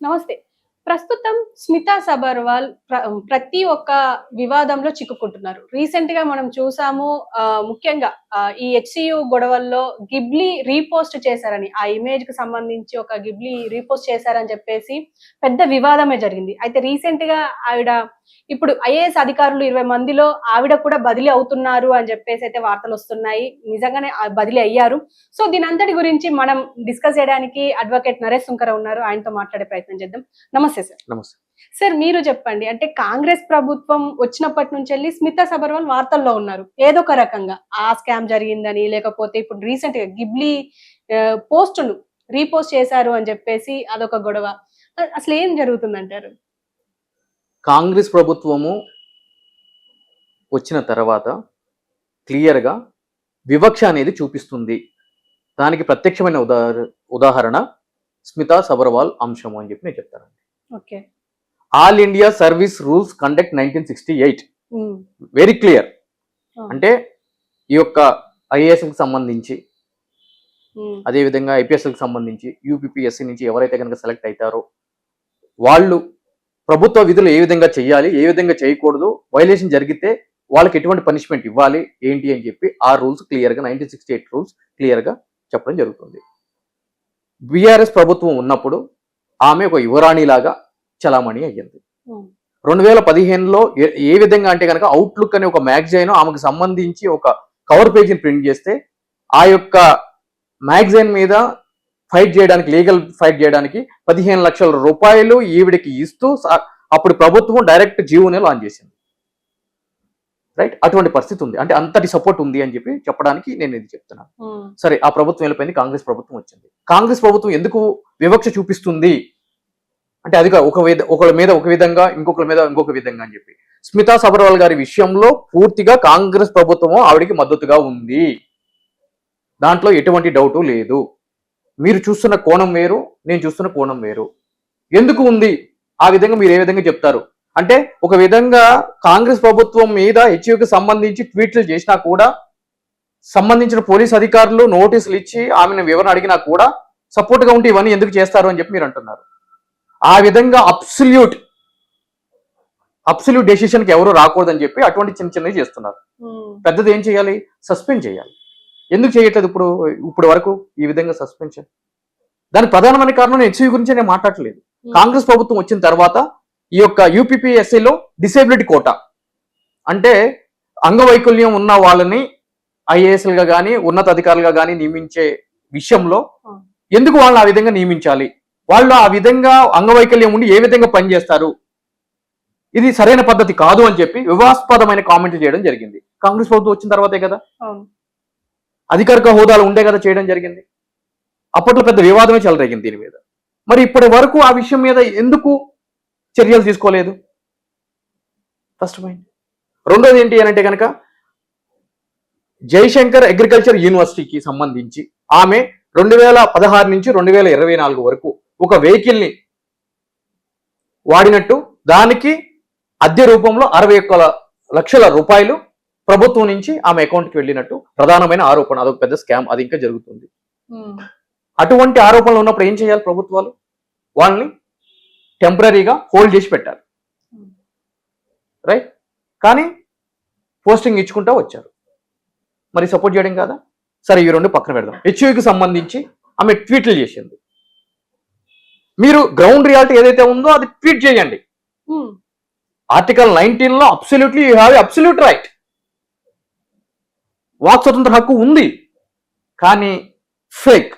నమస్తే. ప్రస్తుతం స్మితా సబర్వాల్ ప్రతి ఒక్క వివాదంలో చిక్కుకుంటున్నారు. రీసెంట్‌గా మనం చూసాము. ముఖ్యంగా ఈ హెచ్‌సీయూ గొడవల్లో గిబ్లీ రీపోస్ట్ చేశారని, ఆ ఇమేజ్‌కి సంబంధించి ఒక గిబ్లీ రీపోస్ట్ చేశారని చెప్పేసి పెద్ద వివాదమే జరిగింది. అయితే రీసెంట్‌గా ఆవిడ ఇప్పుడు ఐఏఎస్ అధికారులు 20 మందిలో ఆవిడ కూడా బదిలీ అవుతున్నారు అని చెప్పేసైతే వార్తలొస్తున్నాయి. నిజంగానే బదిలీ అయ్యారు. సో దీనంతటి గురించి మనం డిస్కస్ చేయడానికి అడ్వకేట్ నరేష్ సుంకర ఉన్నారు. ఆయనతో మాట్లాడే ప్రయత్నం చేద్దాం. నమస్తే సార్. నమస్తే. సార్ మీరు చెప్పండి. అంటే కాంగ్రెస్ ప్రభుత్వం వచ్చినప్పటి నుంచెల్లి స్మితా సబర్వాల్ వార్తల్లో ఉన్నారు. ఏదో ఒక రకంగా ఆ స్కామ్ జరిగిందని, లేకపోతే ఇప్పుడు రీసెంట్‌గా గిబ్లీ పోస్ట్‌ను రీపోస్ట్ చేశారు అని చెప్పేసి అదొక గొడవ. అసలు ఏం జరుగుతుందంటారు? కాంగ్రెస్ ప్రభుత్వము వచ్చిన తర్వాత క్లియర్‌గా వివక్ష అనేది చూపిస్తుంది. దానికి ప్రత్యక్షమైన ఉదాహరణ స్మితా సబర్వాల్ అంశము అని చెప్పి నేను చెప్తానండి. Okay. All India service rules conduct 1968 very clear. అంటే ఈ యొక్క ఐఏఎస్కి సంబంధించి, అదేవిధంగా ఐపీఎస్కి సంబంధించి, యూపీపీఎస్సీ నుంచి ఎవరైతే కనుక సెలెక్ట్ అవుతారో వాళ్ళు ప్రభుత్వ విధులు ఏ విధంగా చేయాలి, ఏ విధంగా చేయకూడదు, వైలేషన్ జరిగితే వాళ్ళకి ఎటువంటి పనిష్మెంట్ ఇవ్వాలి ఏంటి అని చెప్పి ఆ రూల్స్ క్లియర్గా 1968 రూల్స్ క్లియర్గా చెప్పడం జరుగుతుంది. బీఆర్ఎస్ ప్రభుత్వం ఉన్నప్పుడు ఆమె ఒక యువరాణిలాగా చలామణి అయ్యింది. 2015లో ఏ విధంగా అంటే కనుక అవుట్లుక్ అనే ఒక మ్యాగజైన్ ఆమెకు సంబంధించి ఒక కవర్ పేజీని ప్రింట్ చేస్తే ఆ యొక్క మ్యాగజైన్ మీద ఫైట్ చేయడానికి, లీగల్ ఫైట్ చేయడానికి 15 లక్షల రూపాయలు ఈవిడికి ఇస్తూ అప్పుడు ప్రభుత్వం డైరెక్ట్ జీవోనే లాంచ్ చేసింది. రైట్, అటువంటి పరిస్థితి ఉంది. అంటే అంతటి సపోర్ట్ ఉంది అని చెప్పి చెప్పడానికి నేను ఇది చెప్తున్నాను. సరే, ఆ ప్రభుత్వం వెళ్ళిపోయింది, కాంగ్రెస్ ప్రభుత్వం వచ్చింది. కాంగ్రెస్ ప్రభుత్వం ఎందుకు వివక్ష చూపిస్తుంది అంటే అది ఒకళ్ళ మీద ఒక విధంగా, ఇంకొకరి మీద ఇంకొక విధంగా అని చెప్పి స్మితా సబర్వాల్ గారి విషయంలో పూర్తిగా కాంగ్రెస్ ప్రభుత్వం ఆవిడికి మద్దతుగా ఉంది. దాంట్లో ఎటువంటి డౌటు లేదు. మీరు చూస్తున్న కోణం వేరు, నేను చూస్తున్న కోణం వేరు. ఎందుకు ఉంది ఆ విధంగా మీరు ఏ విధంగా చెప్తారు అంటే, ఒక విధంగా కాంగ్రెస్ ప్రభుత్వం మీద హెచ్యూకి సంబంధించి ట్వీట్లు చేసినా కూడా, సంబంధించిన పోలీస్ అధికారులు నోటీసులు ఇచ్చి ఆమెను వివరణ అడిగినా కూడా సపోర్ట్గా ఉంటే ఇవన్నీ ఎందుకు చేస్తారు అని చెప్పి మీరు అంటున్నారు. ఆ విధంగా అబ్సల్యూట్ డెసిషన్కి ఎవరు రాకూడదని చెప్పి అటువంటి చిన్న చిన్నవి చేస్తున్నారు. పెద్దది ఏం చేయాలి? సస్పెండ్ చేయాలి. ఎందుకు చేయట్లేదు ఇప్పుడు వరకు ఈ విధంగా సస్పెన్షన్? దానికి ప్రధానమైన కారణం హెచ్సీ గురించి నేను మాట్లాడలేదు. కాంగ్రెస్ ప్రభుత్వం వచ్చిన తర్వాత ఈ యొక్క యూపీపీఎస్సీలో డిసేబిలిటీ కోటా అంటే అంగవైకల్యం ఉన్న వాళ్ళని ఐఏఎస్లుగా కానీ ఉన్నత అధికారులుగా కానీ నియమించే విషయంలో ఎందుకు వాళ్ళని ఆ విధంగా నియమించాలి, వాళ్ళు ఆ విధంగా అంగవైకల్యం ఉండి ఏ విధంగా పనిచేస్తారు, ఇది సరైన పద్ధతి కాదు అని చెప్పి వివాదాస్పదమైన కామెంట్లు చేయడం జరిగింది. కాంగ్రెస్ ప్రభుత్వం వచ్చిన తర్వాతే కదా, అధికారిక హోదాలు ఉండే కదా చేయడం జరిగింది. అప్పట్లో పెద్ద వివాదమే చెలరేగింది దీని మీద. మరి ఇప్పటి వరకు ఆ విషయం మీద ఎందుకు చర్యలు తీసుకోలేదు? First point. రెండోది ఏంటి అని అంటే కనుక, జయశంకర్ అగ్రికల్చర్ యూనివర్సిటీకి సంబంధించి ఆమె 2016 నుంచి 2024 వరకు ఒక వెహికల్ని వాడినట్టు, దానికి అద్దె రూపంలో 61 లక్షల రూపాయలు ప్రభుత్వం నుంచి ఆమె అకౌంట్కి వెళ్ళినట్టు ప్రధానమైన ఆరోపణ. అదొక పెద్ద స్కామ్, అది ఇంకా జరుగుతుంది. అటువంటి ఆరోపణలు ఉన్నప్పుడు ఏం చేయాలి ప్రభుత్వాలు? వాళ్ళని టెంపరీగా హోల్డ్ చేసి పెట్టారు. రైట్, కానీ పోస్టింగ్ ఇచ్చుకుంటా వచ్చారు. మరి సపోర్ట్ చేయడం కాదా? సరే, ఈ రెండు పక్కన పెడదాం. హెచ్యూకి సంబంధించి ఆమె ట్వీట్లు చేసింది. మీరు గ్రౌండ్ రియాలిటీ ఏదైతే ఉందో అది ట్వీట్ చేయండి. ఆర్టికల్ 19లో absolutely you have absolute right, వాక్ స్వతంత్ర హక్కు ఉంది. కానీ ఫేక్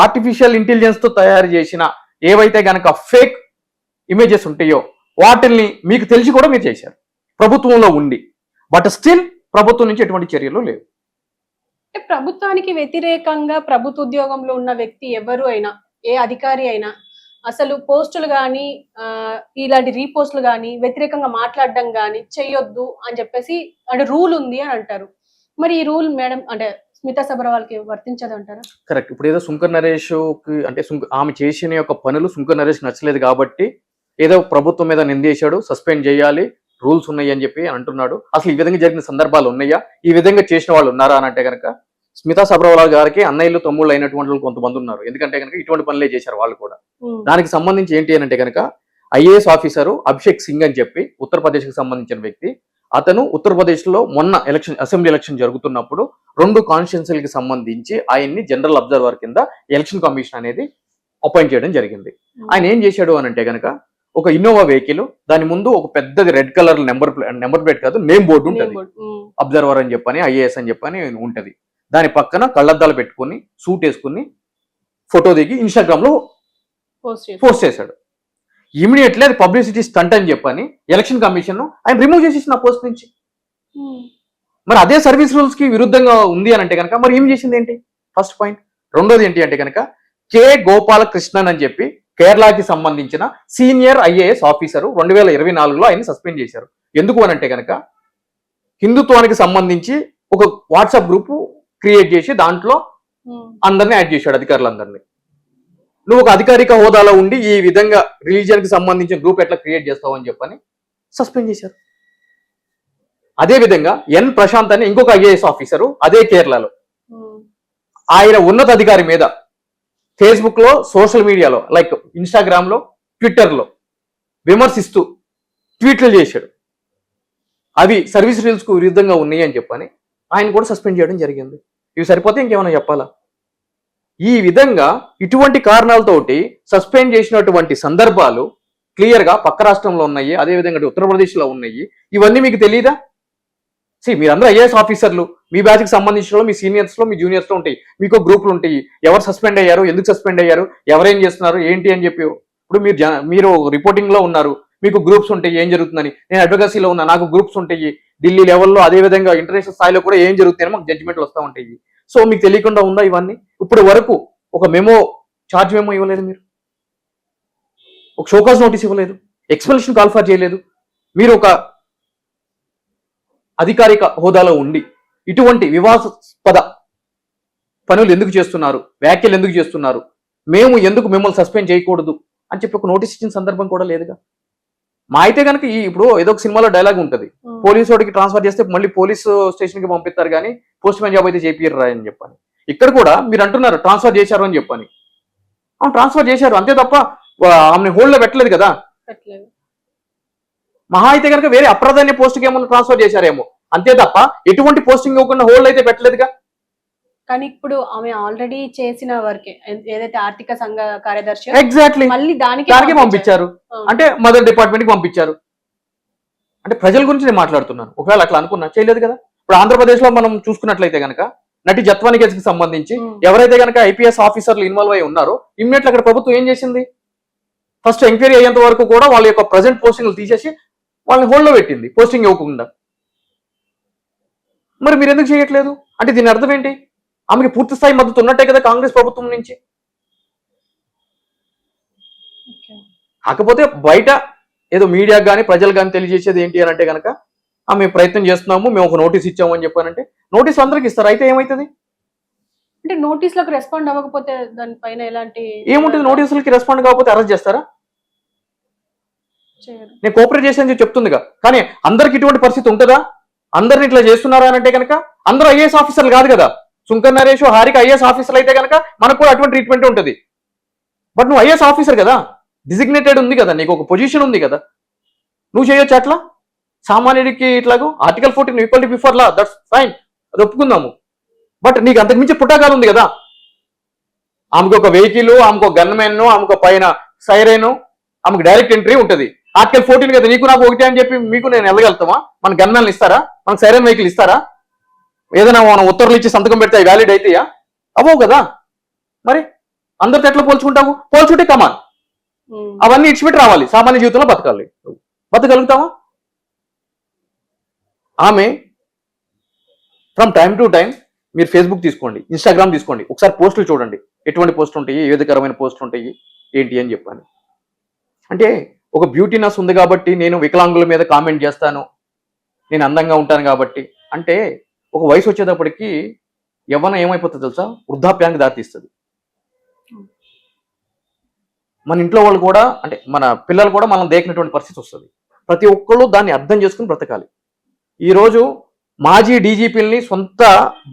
ఆర్టిఫిషియల్ ఇంటెలిజెన్స్ తో తయారు చేసిన ఏవైతే గనక ఫేక్ ఇమేజెస్ ఉంటాయో వాటిల్ని మీకు తెలిసి కూడా మీరు చేశారు ప్రభుత్వంలో ఉండి. బట్ స్టిల్ ప్రభుత్వం నుంచి ఎటువంటి చర్యలు లేవు. ప్రభుత్వానికి వ్యతిరేకంగా ప్రభుత్వ ఉద్యోగంలో ఉన్న వ్యక్తి ఎవరు అయినా, ఏ అధికారి అయినా అసలు పోస్టులు కానీ ఇలాంటి రీపోస్టులు కానీ వ్యతిరేకంగా మాట్లాడడం కానీ చెయ్యొద్దు అని చెప్పేసి అంటే రూల్ ఉంది అని అంటారు. మరి ఈ రూల్ మేడం అంటే స్మితా సబర్వాల్కి వర్తించదు అంటారా? కరెక్ట్. ఇప్పుడు ఏదో సుంకర్ నరేష్కి అంటే ఆమె చేసిన యొక్క పనులు సుంకర్ నరేష్ నచ్చలేదు కాబట్టి ఏదో ప్రభుత్వం మీద నిందేశాడు, సస్పెండ్ చేయాలి, రూల్స్ ఉన్నాయి అని చెప్పి అంటున్నాడు. అసలు ఈ విధంగా జరిగిన సందర్భాలు ఉన్నాయా? ఈ విధంగా చేసిన వాళ్ళు ఉన్నారా అని అంటే కనుక స్మితా సబర్వాల్ గారికి అన్నయ్యలు తమ్ముళ్ళు అయినటువంటి వాళ్ళు కొంతమంది ఉన్నారు. ఎందుకంటే కనుక ఇటువంటి పనులే చేశారు వాళ్ళు కూడా. దానికి సంబంధించి ఏంటి అని అంటే కనుక ఐఏఎస్ ఆఫీసరు అభిషేక్ సింగ్ అని చెప్పి ఉత్తరప్రదేశ్కి సంబంధించిన వ్యక్తి. అతను ఉత్తరప్రదేశ్లో మొన్న అసెంబ్లీ ఎలక్షన్ జరుగుతున్నప్పుడు 2 కాన్స్టిట్యున్సీలకి సంబంధించి ఆయన్ని జనరల్ అబ్జర్వర్ కింద ఎలక్షన్ కమిషన్ అనేది అపాయింట్ చేయడం జరిగింది. ఆయన ఏం చేశాడు అని అంటే కనుక ఒక ఇన్నోవా వెహికల్, దాని ముందు ఒక పెద్దది రెడ్ కలర్ నెంబర్ ప్లేట్ కాదు, నేమ్ బోర్డు ఉంటుంది. అబ్జర్వర్ అని చెప్పని, ఐఏఎస్ అని చెప్పని ఉంటది. దాని పక్కన కళ్ళద్దాలు పెట్టుకుని సూట్ వేసుకుని ఫోటో దిగి ఇన్స్టాగ్రామ్ లో పోస్ట్ చేశాడు. ఇమీడియట్లీ అది పబ్లిసిటీ స్టంట్ అని చెప్పని ఎలక్షన్ కమిషన్ ఆయన రిమూవ్ చేసేసిన పోస్ట్ నుంచి. మరి అదే సర్వీస్ రూల్స్ కి విరుద్ధంగా ఉంది అని అంటే కనుక మరి ఏం చేసింది ఏంటి? First point. రెండోది ఏంటి అంటే కనుక కె గోపాలకృష్ణన్ అని చెప్పి కేరళకి సంబంధించిన సీనియర్ ఐఏఎస్ ఆఫీసర్ 2024లో ఆయన సస్పెండ్ చేశారు. ఎందుకు అని అంటే కనుక హిందుత్వానికి సంబంధించి ఒక వాట్సాప్ గ్రూప్ క్రియేట్ చేసి దాంట్లో అందరినీ యాడ్ చేశాడు, అధికారులందరినీ. నువ్వు ఒక అధికారిక హోదాలో ఉండి ఈ విధంగా రిలీజియన్ కి సంబంధించిన గ్రూప్ ఎట్లా క్రియేట్ చేస్తావు అని చెప్పని సస్పెండ్ చేశారు. అదే విధంగా ఎన్ ప్రశాంత్ అని ఇంకొక ఐఏఎస్ ఆఫీసరు అదే కేరళలో ఆయన ఉన్నతాధికారి మీద ఫేస్బుక్ లో, సోషల్ మీడియాలో లైక్ ఇన్స్టాగ్రామ్ లో, ట్విట్టర్ లో విమర్శిస్తూ ట్వీట్లు చేశాడు. అవి సర్వీస్ రూల్స్ కు విరుద్ధంగా ఉన్నాయి అని చెప్పని ఆయన కూడా సస్పెండ్ చేయడం జరిగింది. ఇవి సరిపోతే ఇంకేమైనా చెప్పాలా? ఈ విధంగా ఇటువంటి కారణాలతోటి సస్పెండ్ చేసినటువంటి సందర్భాలు క్లియర్ గా పక్క రాష్ట్రంలో ఉన్నాయి, అదేవిధంగా ఉత్తరప్రదేశ్ లో ఉన్నాయి. ఇవన్నీ మీకు తెలియదా? మీరందరూ ఐఏఎస్ ఆఫీసర్లు, మీ బ్యాచ్ కి సంబంధించిన మీ సీనియర్స్ లో, మీ జూనియర్స్ లో ఉంటాయి, మీకు గ్రూపులు ఉంటాయి. ఎవరు సస్పెండ్ అయ్యారు, ఎందుకు సస్పెండ్ అయ్యారు, ఎవరేం చేస్తున్నారు ఏంటి అని చెప్పి. ఇప్పుడు మీరు రిపోర్టింగ్ లో ఉన్నారు, మీకు గ్రూప్స్ ఉంటాయి ఏం జరుగుతుందని. నేను అడ్వకసీలో ఉన్నా, నాకు గ్రూప్స్ ఉంటాయి ఢిల్లీ లెవెల్లో, అదేవిధంగా ఇంటర్నేషనల్ స్థాయిలో కూడా ఏం జరుగుతాయని మాకు జడ్జిమెంట్లు వస్తూ ఉంటాయి. సో మీకు తెలియకుండా ఉందా ఇవన్నీ? ఇప్పుడు వరకు ఒక చార్జ్ మెమో ఇవ్వలేదు, మీరు ఒక షోకాజ్ నోటీస్ ఇవ్వలేదు, ఎక్స్ప్లెనేషన్ కాల్ ఫర్ చేయలేదు. మీరు ఒక అధికారిక హోదాలో ఉండి ఇటువంటి వివాదాస్పద పనులు ఎందుకు చేస్తున్నారు, వ్యాఖ్యలు ఎందుకు చేస్తున్నారు, మేము ఎందుకు మిమ్మల్ని సస్పెండ్ చేయకూడదు అని చెప్పి ఒక నోటీస్ ఇచ్చిన సందర్భం కూడా లేదుగా. మా అయితే కనుక ఇప్పుడు ఏదో ఒక సినిమాలో డైలాగ్ ఉంటుంది, పోలీసు వాడికి ట్రాన్స్ఫర్ చేస్తే మళ్ళీ పోలీస్ స్టేషన్ కి పంపిస్తారు కానీ పోస్ట్ మ్యాన్ జాబ్ అయితే చేపియరా అని చెప్పని. ఇక్కడ కూడా మీరు అంటున్నారు ట్రాన్స్ఫర్ చేశారు అని చెప్పని. ట్రాన్స్ఫర్ చేశారు అంతే తప్ప ఆమెను హోల్డ్ లో పెట్టలేదు కదా. మహా అయితే కనుక వేరే అప్రాధాన్య పోస్ట్కి ఏమన్నా ట్రాన్స్ఫర్ చేశారేమో అంతే తప్ప ఎటువంటి పోస్టింగ్ ఇవ్వకుండా హోల్డ్ అయితే పెట్టలేదుగా. కానీ ఇప్పుడు ఆమె ఆల్రెడీ చేసిన వర్కే, ఏదైతే ఆర్థిక సంఘ కార్యదర్శి ఎగ్జాక్ట్లీ మళ్ళీ దానికి పంపించారు. అంటే మదర్ డిపార్ట్మెంట్ కి పంపించారు. అంటే ప్రజల గురించి నేను మాట్లాడుతున్నాను. ఒకవేళ అట్లా అనుకున్నా చేయలేదు కదా. ఇప్పుడు ఆంధ్రప్రదేశ్ లో మనం చూసుకున్నట్లయితే కనుక నటి జత్వాని కేసుకి సంబంధించి ఎవరైతే కనుక ఐపీఎస్ ఆఫీసర్లు ఇన్వాల్వ్ అయి ఉన్నారో ఇమ్మీడియట్ అక్కడ ప్రభుత్వం ఏం చేసింది, ఫస్ట్ ఎంక్వైరీ అయ్యేంత వరకు కూడా వాళ్ళ యొక్క ప్రజెంట్ పోస్టింగ్లు తీసేసి వాళ్ళని హోల్డ్ లో పెట్టింది, పోస్టింగ్ ఇవ్వకుండా. మరి మీరు ఎందుకు చేయట్లేదు అంటే దీని అర్థం ఏంటి? ఆమెకి పూర్తి స్థాయి మద్దతు ఉన్నట్టే కదా కాంగ్రెస్ ప్రభుత్వం నుంచి. కాకపోతే బయట ఏదో మీడియాకు కానీ ప్రజలు కానీ తెలియజేసేది ఏంటి అని అంటే కనుక మేము ప్రయత్నం చేస్తున్నాము, మేము ఒక నోటీస్ ఇచ్చాము అని చెప్పానంటే నోటీస్ అందరికి ఇస్తారు. అయితే ఏమవుతుంది అంటే నోటీసులకు రెస్పాండ్ అవ్వకపోతే దానిపైన ఎలాంటి ఏముంటుంది? నోటీసులకి రెస్పాండ్ కాకపోతే అరెస్ట్ చేస్తారా? నేను కోఆపరేట్ చేశాను చెప్తుందిగా. కానీ అందరికి ఇటువంటి పరిస్థితి ఉంటుందా? అందరిని ఇట్లా చేస్తున్నారా అని అంటే కనుక అందరూ ఐఏఎస్ ఆఫీసర్లు కాదు కదా. సుంకర్ నరేష్, హారిక ఐఏఎస్ ఆఫీసర్లు అయితే కనుక మనకు కూడా అటువంటి ట్రీట్మెంట్ ఉంటుంది. బట్ నువ్వు ఐఏఎస్ ఆఫీసర్ కదా, డిజిగ్నేటెడ్ ఉంది కదా, నీకు ఒక పొజిషన్ ఉంది కదా, నువ్వు చేయొచ్చు అట్లా. సామాన్యుడికి ఇట్లాగో article 14 equality before law, that's fine, అది ఒప్పుకుందాము. బట్ నీకు అంతకు మించి పుట్టాకాలు ఉంది కదా. ఆమెకు ఒక వెహికల్, ఆమెకు ఒక గన్మెన్, ఆమెకు పైన సైరేను, ఆమెకు డైరెక్ట్ ఎంట్రీ ఉంటుంది. ఆర్టికల్ 14 కదా, నీకు నాకు ఒకటే అని చెప్పి మీకు నేను వెళ్ళగలుగుతామా? మన గన్మెన్లు ఇస్తారా? మనకు సైరన్ వెహికల్ ఇస్తారా? ఏదైనా మనం ఉత్తర్వులు ఇచ్చి సంతకం పెడితే వ్యాలిడ్ అయితాయా? అవ్వవు కదా. మరి అందరితో ఎట్లా పోల్చుకుంటావు? పోల్చుంటే కమాన్ అవన్నీ ఇచ్చిపెట్టి రావాలి, సామాన్య జీవితంలో బతకాలి. బతకగలుగుతావా? ఆమె ఫ్రమ్ టైం టు టైం మీరు ఫేస్బుక్ తీసుకోండి, ఇన్స్టాగ్రామ్ తీసుకోండి, ఒకసారి పోస్టులు చూడండి, ఎటువంటి పోస్టులు ఉంటాయి, ఏ విధకరమైన పోస్టులు ఉంటాయి ఏంటి అని చెప్పాను. అంటే ఒక బ్యూటీనెస్ ఉంది కాబట్టి నేను వికలాంగుల మీద కామెంట్ చేస్తాను, నేను అందంగా ఉంటాను కాబట్టి అంటే ఒక వయసు వచ్చేటప్పటికి యవ్వనం ఏమైపోతుంది తెలుసా? వృద్ధాప్యానికి దారితీస్తుంది. మన ఇంట్లో వాళ్ళు కూడా అంటే మన పిల్లలు కూడా మనం దేకినటువంటి పరిస్థితి వస్తుంది. ప్రతి ఒక్కళ్ళు దాన్ని అర్థం చేసుకుని బ్రతకాలి. ఈరోజు మాజీ డీజీపీలని సొంత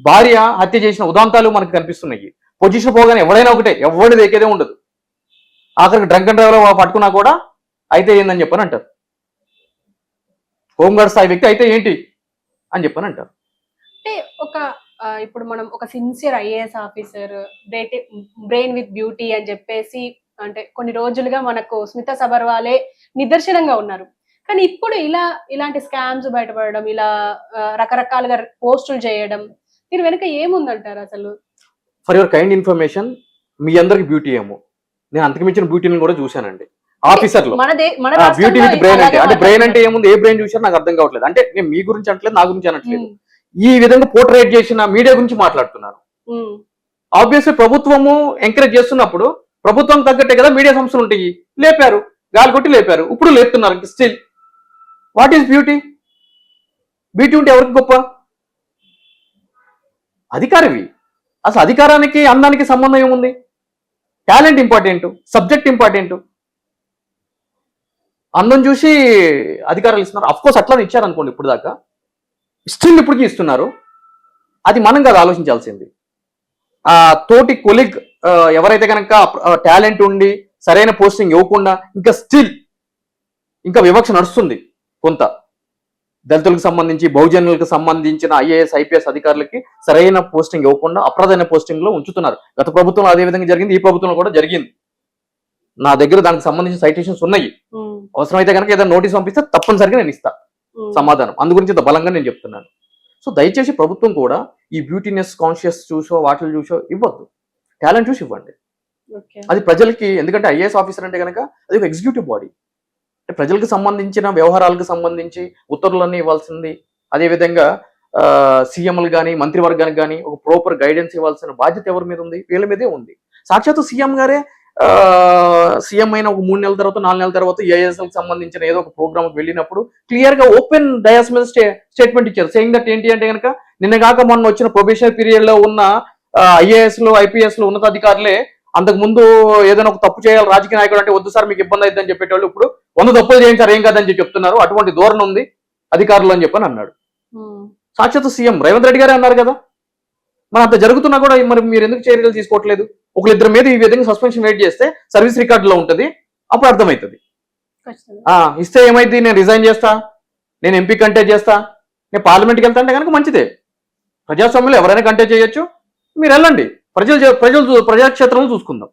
భార్య హత్య చేసిన ఉదాంతాలు మనకు కనిపిస్తున్నాయి. పొజిషన్ పోగానే ఎవడైనా ఒకటే, ఎవరిది ఎక్కేదే ఉండదు. ఆఖరికి డ్రంక్ అండ్ డ్రైవర్ పట్టుకున్నా కూడా అయితే ఏందని చెప్పని అంటారు. హోంగార్డ్ స్థాయి వ్యక్తి అయితే ఏంటి అని చెప్పని అంటారు. అంటే ఇప్పుడు మనం ఒక sincere IAS officer, brain with beauty అని చెప్పేసి అంటే కొన్ని రోజులుగా మనకు స్మితా సబర్వాలే నిదర్శనంగా ఉన్నారు. కానీ ఇప్పుడు ఇలాంటి స్కామ్స్ బయటపడడం, ఇలా రకరకాలుగా పోస్టులు చేయడం, దీని వెనుక ఏముందంటారు అసలు? ఫర్ యువర్ కైండ్ ఇన్ఫర్మేషన్, మీ అందరికి బ్యూటీ ఏమో, నేను అంతకు మించిన బ్యూటీని కూడా చూశానండి ఆఫీసర్ లో. బ్యూటీ విత్ బ్రెయిన్ అంటే బ్రెయిన్ అంటే ఏముంది, ఏ బ్రెయిన్ చూసారో నాకు అర్థం కావట్లేదు. అంటే నేను మీ గురించి అనట్లేదు, నా గురించి అనట్లేదు. ఈ విధంగా పోర్ట్రేట్ చేసిన మీడియా గురించి మాట్లాడుతున్నారు. ఆబ్వియస్లీ ప్రభుత్వము ఎంకరేజ్ చేస్తున్నప్పుడు ప్రభుత్వం తగ్గట్టే కదా మీడియా సంస్థలు ఉంటాయి. లేపారు, గాలి కొట్టి లేపారు, ఇప్పుడు లేపుతున్నారు. Still what is beauty? Beauty ఉంటే ఎవరికి గొప్ప? అధికారవి. అసలు అధికారానికి అందానికి సంబంధం ఏముంది? Talent important, subject important. అందం చూసి అధికారాలు ఇస్తున్నారు. అఫ్ కోర్స్ అట్లా ఇచ్చారు అనుకోండి ఇప్పుడు దాకా, స్టిల్ ఇప్పటికీ ఇస్తున్నారు. అది మనం కాదు ఆలోచించాల్సింది. ఆ తోటి కొలిగ్ ఎవరైతే కనుక టాలెంట్ ఉండి సరైన పోస్టింగ్ ఇవ్వకుండా ఇంకా స్టిల్ ఇంకా వివక్ష నడుస్తుంది. కొంత దళితులకు సంబంధించి, బహుజనులకు సంబంధించిన ఐఏఎస్ ఐపీఎస్ అధికారులకి సరైన పోస్టింగ్ ఇవ్వకుండా అప్రధాన పోస్టింగ్ లో ఉంచుతున్నారు. గత ప్రభుత్వంలో అదే విధంగా జరిగింది, ఈ ప్రభుత్వంలో కూడా జరిగింది. నా దగ్గర దానికి సంబంధించిన సైటేషన్స్ ఉన్నాయి. అవసరమైతే కనుక ఏదైనా నోటీస్ పంపిస్తే తప్పనిసరిగా నేను ఇస్తా సమాధానం. అందు గురించి ఇంత బలంగా నేను చెప్తున్నాను. సో దయచేసి ప్రభుత్వం కూడా ఈ బ్యూటీనెస్ కాన్షియస్ చూసో వాటిని చూసో ఇవ్వద్దు, టాలెంట్ చూసి ఇవ్వండి. అది ప్రజలకి, ఎందుకంటే ఐఏఎస్ ఆఫీసర్ అంటే కనుక అది ఒక ఎగ్జిక్యూటివ్ బాడీ. అంటే ప్రజలకు సంబంధించిన వ్యవహారాలకు సంబంధించి ఉత్తర్వులన్నీ ఇవ్వాల్సింది. అదేవిధంగా సీఎంలు కానీ మంత్రివర్గానికి కానీ ఒక ప్రాపర్ గైడెన్స్ ఇవ్వాల్సిన బాధ్యత ఎవరి మీద ఉంది? వీళ్ళ మీదే ఉంది. సాక్షాత్తు సీఎం గారే సీఎం అయిన ఒక 3 నెలల తర్వాత 4 నెలల తర్వాత ఏఎస్ఎల్కి సంబంధించిన ఏదో ఒక ప్రోగ్రామ్కి వెళ్ళినప్పుడు క్లియర్ గా ఓపెన్ డయాస్ మీద స్టేట్మెంట్ ఇచ్చారు. సేయింగ్ దట్ ఏంటి అంటే కనుక నిన్నగాక మొన్న వచ్చిన ప్రొబేషనరీ పీరియడ్ లో ఉన్న ఐఏఎస్ లో ఐపీఎస్ లో ఉన్నతాధికారులే అంతకు ముందు ఏదైనా ఒక తప్పు చేయాలి రాజకీయ నాయకుడు అంటే వద్దు సార్ మీకు ఇబ్బంది అవుతుందని చెప్పేటోళ్ళు ఇప్పుడు 100 తప్పులు చేయండి సార్ ఏం కాదని చెప్పి చెప్తున్నారు. అటువంటి ధోరణి ఉంది అధికారులు అని చెప్పని అన్నాడు. సాక్షాత్తు సీఎం రేవంత్ రెడ్డి గారే అన్నారు కదా. మరి అంత జరుగుతున్నా కూడా మరి మీరు ఎందుకు చర్యలు తీసుకోవట్లేదు? ఒకరిద్దరి మీద ఈ విధంగా సస్పెన్షన్ వెయిట్ చేస్తే సర్వీస్ రికార్డులో ఉంటుంది, అప్పుడు అర్థమవుతుంది. ఇస్తే ఏమైంది? నేను రిజైన్ చేస్తా, నేను ఎంపీ కంటెస్ట్ చేస్తా, నేను పార్లమెంట్కి వెళ్తా అంటే కనుక మంచిదే. ప్రజాస్వామ్యంలో ఎవరైనా కంటెస్ట్ చేయొచ్చు, మీరు వెళ్ళండి, ప్రజాక్షేత్రంలో చూసుకుందాం.